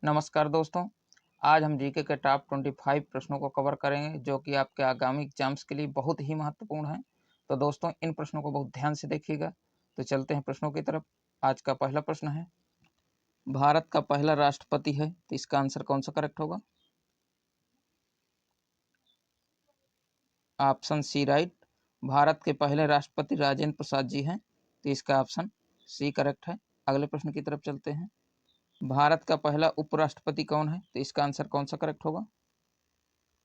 नमस्कार दोस्तों, आज हम जीके के टॉप 25 प्रश्नों को कवर करेंगे जो कि आपके आगामी एग्जाम्स के लिए बहुत ही महत्वपूर्ण हैं। तो दोस्तों इन प्रश्नों को बहुत ध्यान से देखिएगा। तो चलते हैं प्रश्नों की तरफ। आज का पहला प्रश्न है, भारत का पहला राष्ट्रपति है, तो इसका आंसर कौन सा करेक्ट होगा? ऑप्शन सी राइट, भारत के पहले राष्ट्रपति राजेंद्र प्रसाद जी हैं, तो इसका ऑप्शन सी करेक्ट है। अगले प्रश्न की तरफ चलते हैं, भारत का पहला उपराष्ट्रपति कौन है, तो इसका आंसर कौन सा करेक्ट होगा?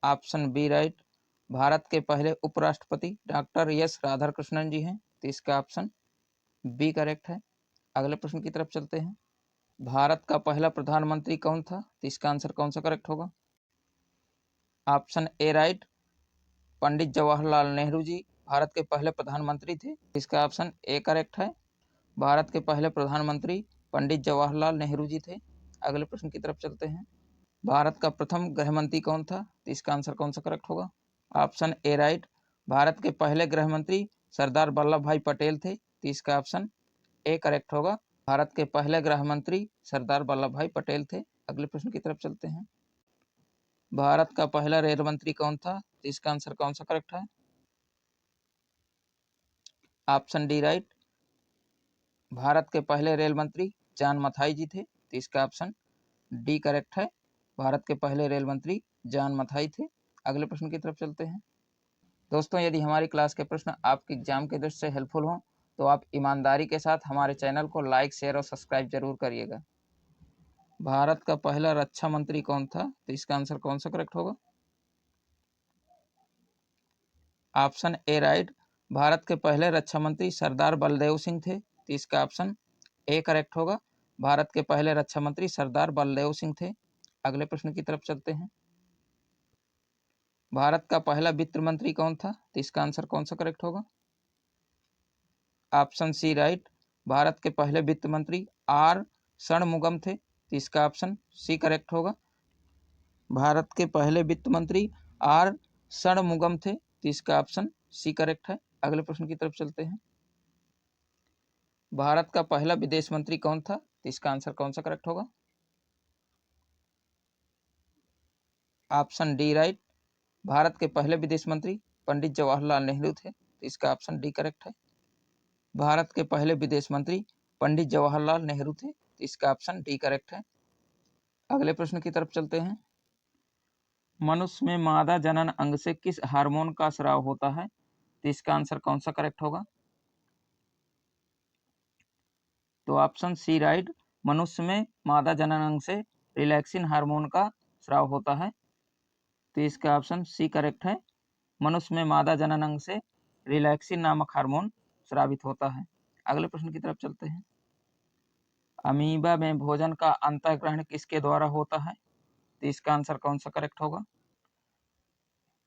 ऑप्शन बी राइट, भारत के पहले उपराष्ट्रपति डॉक्टर एस राधाकृष्णन जी हैं, तो इसका ऑप्शन बी करेक्ट है। अगले प्रश्न की तरफ चलते हैं, भारत का पहला प्रधानमंत्री कौन था, तो इसका आंसर कौन सा करेक्ट होगा? Option A right, Pandit Jawaharlal Nehru ji Bharat के पहले प्रधानमंत्री थे, इसका ऑप्शन ए करेक्ट है। भारत के पहले प्रधानमंत्री पंडित जवाहरलाल नेहरू जी थे। अगले प्रश्न की तरफ चलते हैं, भारत का प्रथम गृह मंत्री कौन था, तो इसका आंसर कौन सा करेक्ट होगा? ऑप्शन ए राइट, भारत के पहले गृह मंत्री सरदार वल्लभ भाई पटेल थे, तो इसका ऑप्शन ए करेक्ट होगा। भारत के पहले गृह मंत्री सरदार वल्लभ भाई पटेल थे। अगले प्रश्न की तरफ चलते हैं, भारत का पहला रेल मंत्री कौन था, तो इसका आंसर कौन सा करेक्ट है? ऑप्शन डी राइट, भारत के पहले रेल मंत्री जॉन मथाई जी थे, तो इसका ऑप्शन डी करेक्ट है। भारत के पहले रेल मंत्री जॉन मथाई थे। अगले प्रश्न की तरफ चलते हैं, दोस्तों यदि हमारी क्लास के प्रश्न आपके एग्जाम के दृष्टि से हेल्पफुल हों तो आप ईमानदारी के साथ हमारे चैनल को लाइक, शेयर और सब्सक्राइब जरूर करिएगा। भारत का पहला रक्षा मंत्री कौन था, तो इसका आंसर कौन सा करेक्ट होगा? ऑप्शन ए राइट, भारत के पहले रक्षा मंत्री सरदार बलदेव सिंह थे, तो इसका ऑप्शन ए करेक्ट होगा। भारत के पहले रक्षा मंत्री सरदार बलदेव सिंह थे। अगले प्रश्न की तरफ चलते हैं, भारत का पहला वित्त मंत्री कौन था, तो इसका आंसर कौन सा करेक्ट होगा? ऑप्शन सी राइट, भारत के पहले वित्त मंत्री आर षणमुगम थे, तो इसका ऑप्शन सी करेक्ट होगा। भारत के पहले वित्त मंत्री आर षणमुगम थे, तो इसका ऑप्शन सी करेक्ट है। अगले प्रश्न की तरफ चलते हैं, भारत का पहला विदेश मंत्री कौन था, तो इसका आंसर कौन सा करेक्ट होगा? ऑप्शन डी राइट, भारत के पहले विदेश मंत्री पंडित जवाहरलाल नेहरू थे, तो इसका ऑप्शन डी करेक्ट है। भारत के पहले विदेश मंत्री पंडित जवाहरलाल नेहरू थे, तो इसका ऑप्शन डी करेक्ट है। अगले प्रश्न की तरफ चलते हैं, मनुष्य में मादा जनन अंग से किस हार्मोन का स्राव होता है, तो इसका आंसर कौन सा करेक्ट होगा? तो ऑप्शन सी राइट, मनुष्य में मादा जनन अंग से रिलैक्सिन हार्मोन का स्राव होता है, तो इसका ऑप्शन सी करेक्ट है। मनुष्य में मादा जनन अंग से रिलैक्सिन नामक हार्मोन स्रावित होता है। अगले प्रश्न की तरफ चलते हैं, अमीबा में भोजन का अंतःग्रहण किसके द्वारा होता है, तो इसका आंसर कौन सा करेक्ट होगा?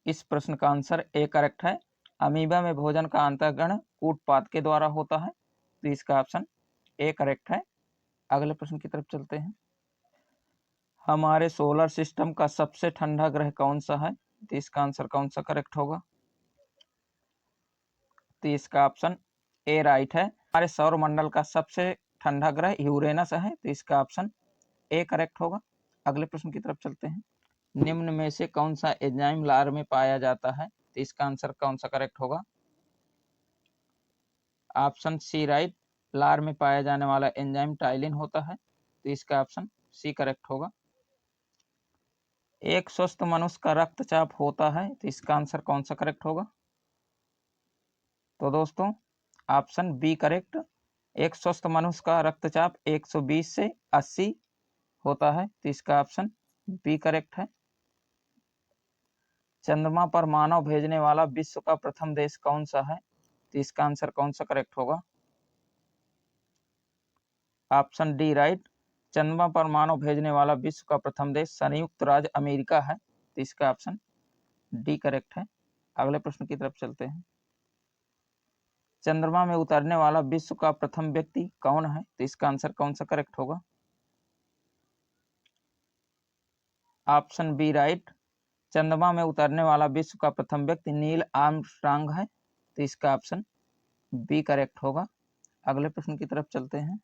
इस प्रश्न का आंसर ए करेक्ट है। अमीबा में भोजन का अंतःग्रहण कूटपाद के द्वारा होता है, तो इसका ऑप्शन ए करेक्ट है। अगले प्रश्न की तरफ चलते हैं, हमारे सोलर सिस्टम का सबसे ठंडा ग्रह कौन सा है, तो इसका आंसर कौन सा करेक्ट होगा? तो इसका ऑप्शन ए राइट है। हमारे सौर मंडल का सबसे ठंडा ग्रह यूरेनस है, तो इसका ऑप्शन ए करेक्ट होगा। अगले प्रश्न की तरफ चलते हैं, निम्न में से कौन सा एंजाइम लार में पाया जाता है, तो इसका आंसर कौन सा करेक्ट होगा? ऑप्शन सी राइट, लार में पाया जाने वाला एंजाइम टाइलिन होता है, तो इसका ऑप्शन सी करेक्ट होगा। एक स्वस्थ मनुष्य का रक्तचाप होता है, तो इसका आंसर कौन सा करेक्ट होगा? तो दोस्तों ऑप्शन बी करेक्ट, एक स्वस्थ मनुष्य का रक्तचाप 120 से 80 होता है, तो इसका ऑप्शन बी करेक्ट है। चंद्रमा पर मानव भेजने वाला विश्व का प्रथम देश कौन सा है, तो इसका आंसर कौन सा करेक्ट होगा? ऑप्शन डी राइट, चंद्रमा पर मानव भेजने वाला विश्व का प्रथम देश संयुक्त राज्य अमेरिका है, तो इसका ऑप्शन डी करेक्ट है। अगले प्रश्न की तरफ चलते हैं, चंद्रमा में उतरने वाला विश्व का प्रथम व्यक्ति कौन है, तो इसका आंसर कौन सा करेक्ट होगा? ऑप्शन बी राइट, चंद्रमा में उतरने वाला विश्व का प्रथम व्यक्ति नील आर्मस्ट्रांग है, तो इसका ऑप्शन बी करेक्ट होगा। अगले प्रश्न की तरफ चलते हैं,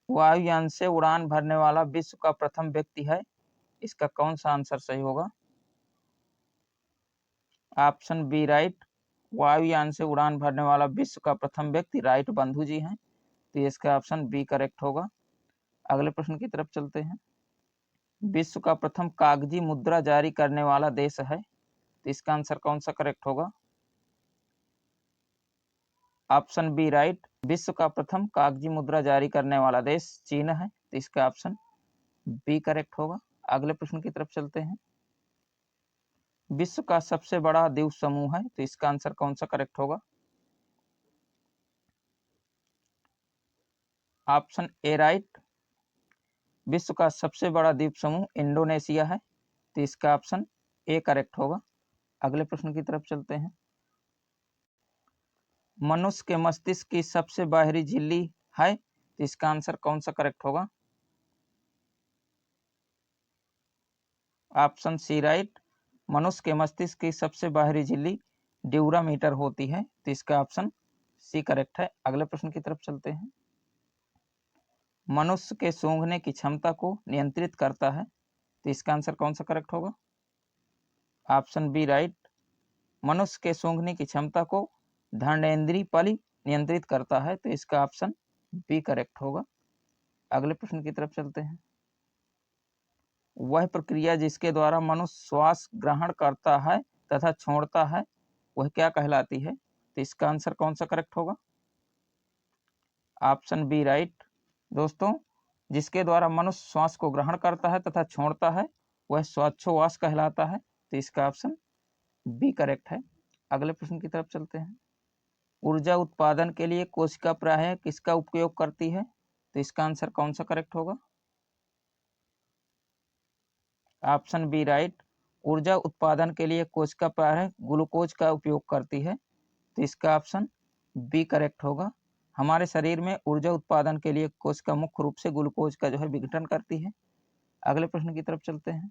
वायुयान से उड़ान भरने वाला विश्व का प्रथम व्यक्ति है, इसका कौन सा आंसर सही होगा? ऑप्शन बी राइट, वायुयान से उड़ान भरने वाला विश्व का प्रथम व्यक्ति राइट बंधु जी हैं, तो इसका ऑप्शन बी करेक्ट होगा। अगले प्रश्न की तरफ चलते हैं। विश्व का प्रथम कागजी मुद्रा जारी करने वाला देश है, तो इसका आंसर कौन सा करेक्ट होगा? ऑप्शन बी राइट, विश्व का प्रथम कागजी मुद्रा जारी करने वाला देश चीन है, तो इसका ऑप्शन बी करेक्ट होगा। अगले प्रश्न की तरफ चलते हैं। विश्व का सबसे बड़ा द्वीप समूह है, तो इसका आंसर कौन सा करेक्ट होगा? ऑप्शन ए राइट, विश्व का सबसे बड़ा द्वीप समूह इंडोनेशिया है, तो इसका ऑप्शन ए करेक्ट होगा। अगले प्रश्न की तरफ चलते हैं। मनुष्य के मस्तिष्क की सबसे बाहरी झिल्ली है, तो इसका आंसर कौन सा करेक्ट होगा? ऑप्शन सी राइट, मनुष्य के मस्तिष्क की सबसे बाहरी झिल्ली ड्यूरामीटर होती है, तो इसका ऑप्शन सी करेक्ट है। अगले प्रश्न की तरफ चलते हैं। मनुष्य के सूंघने की क्षमता को नियंत्रित करता है, तो इसका आंसर कौन सा करेक्ट होगा? ऑप्शन बी राइट, मनुष्य के सूंघने की क्षमता को घ्राणेंद्रिय पली नियंत्रित करता है, तो इसका ऑप्शन बी करेक्ट होगा। अगले प्रश्न की तरफ चलते हैं। वह प्रक्रिया जिसके द्वारा मनुष्य श्वास ग्रहण करता है तथा छोड़ता है, वह क्या कहलाती है? तो इसका आंसर कौन सा करेक्ट होगा? ऑप्शन बी राइट, दोस्तों जिसके द्वारा मनुष्य श्वास को ग्रहण करता है तथा छोड़ता है, वह श्वासोच्छ्वास कहलाता है, तो इसका ऑप्शन बी करेक्ट है। अगले प्रश्न की तरफ चलते हैं। ऊर्जा उत्पादन के लिए कोशिका प्रायः किसका उपयोग करती है? तो इसका आंसर कौन सा करेक्ट होगा? ऑप्शन बी राइट, ऊर्जा उत्पादन के लिए कोशिका प्रायः ग्लूकोज का उपयोग करती है, तो इसका ऑप्शन बी करेक्ट होगा। हमारे शरीर में ऊर्जा उत्पादन के लिए कोशिका मुख्य रूप से ग्लूकोज का जो है विघटन करती है। अगले प्रश्न की तरफ चलते हैं।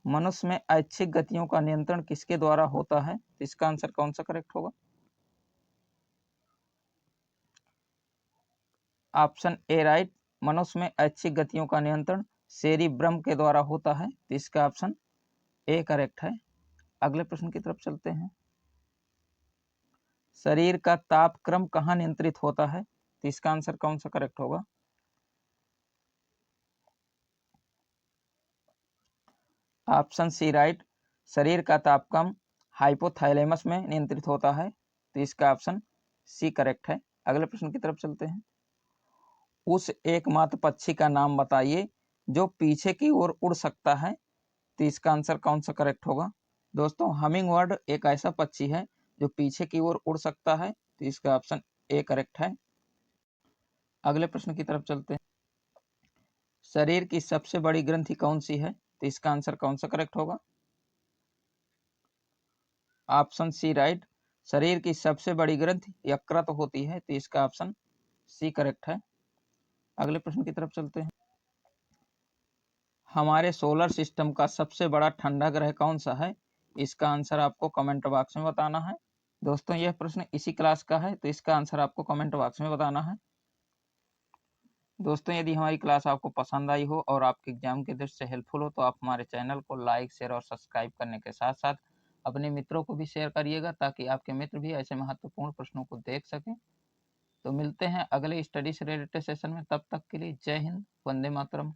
मनुष्य में ऐच्छिक गतियों का नियंत्रण किसके द्वारा होता है? तो इसका आंसर कौन सा करेक्ट होगा? ऑप्शन ए राइट, मनुष्य में ऐच्छिक गतियों का नियंत्रण सेरिब्रम के द्वारा होता है, तो इसका ऑप्शन ए करेक्ट है। अगले प्रश्न की तरफ चलते हैं। शरीर का तापक्रम कहाँ नियंत्रित होता है? तो इसका आंसर कौन सा करेक्ट होगा? ऑप्शन सी राइट, शरीर का तापक्रम हाइपोथैलेमस में नियंत्रित होता है, तो इसका ऑप्शन सी करेक्ट है। अगले प्रश्न की तरफ चलते हैं। उस एकमात्र पक्षी का नाम बताइए जो पीछे की ओर उड़ सकता है, तो इसका आंसर कौन सा करेक्ट होगा? दोस्तों हमिंग बर्ड एक ऐसा पक्षी है जो पीछे की ओर उड़ सकता है, तो इसका ऑप्शन ए करेक्ट है। अगले प्रश्न की तरफ चलते हैं। शरीर की सबसे बड़ी ग्रंथि कौन सी है? तो इसका आंसर कौन सा करेक्ट होगा? ऑप्शन सी राइट, शरीर की सबसे बड़ी ग्रंथि यकृत होती है, तो इसका ऑप्शन सी करेक्ट है। अगले प्रश्न की तरफ चलते हैं। हमारे सोलर सिस्टम का सबसे बड़ा ठंडा ग्रह कौन सा है? इसका आंसर आपको कमेंट बॉक्स में बताना है। दोस्तों यह प्रश्न इसी क्लास का है, तो इसका आंसर आपको कमेंट बॉक्स में बताना है। दोस्तों यदि हमारी क्लास आपको पसंद आई हो और आपके एग्जाम के दृष्टि से हेल्पफुल हो, तो आप हमारे चैनल को लाइक शेयर और सब्सक्राइब करने के साथ साथ अपने मित्रों को भी शेयर करिएगा, ताकि आपके मित्र भी ऐसे महत्वपूर्ण प्रश्नों को देख सकें। तो मिलते हैं अगले स्टडी से रिलेटेड सेशन में, तब तक के लिए जय हिंद, वंदे मातरम।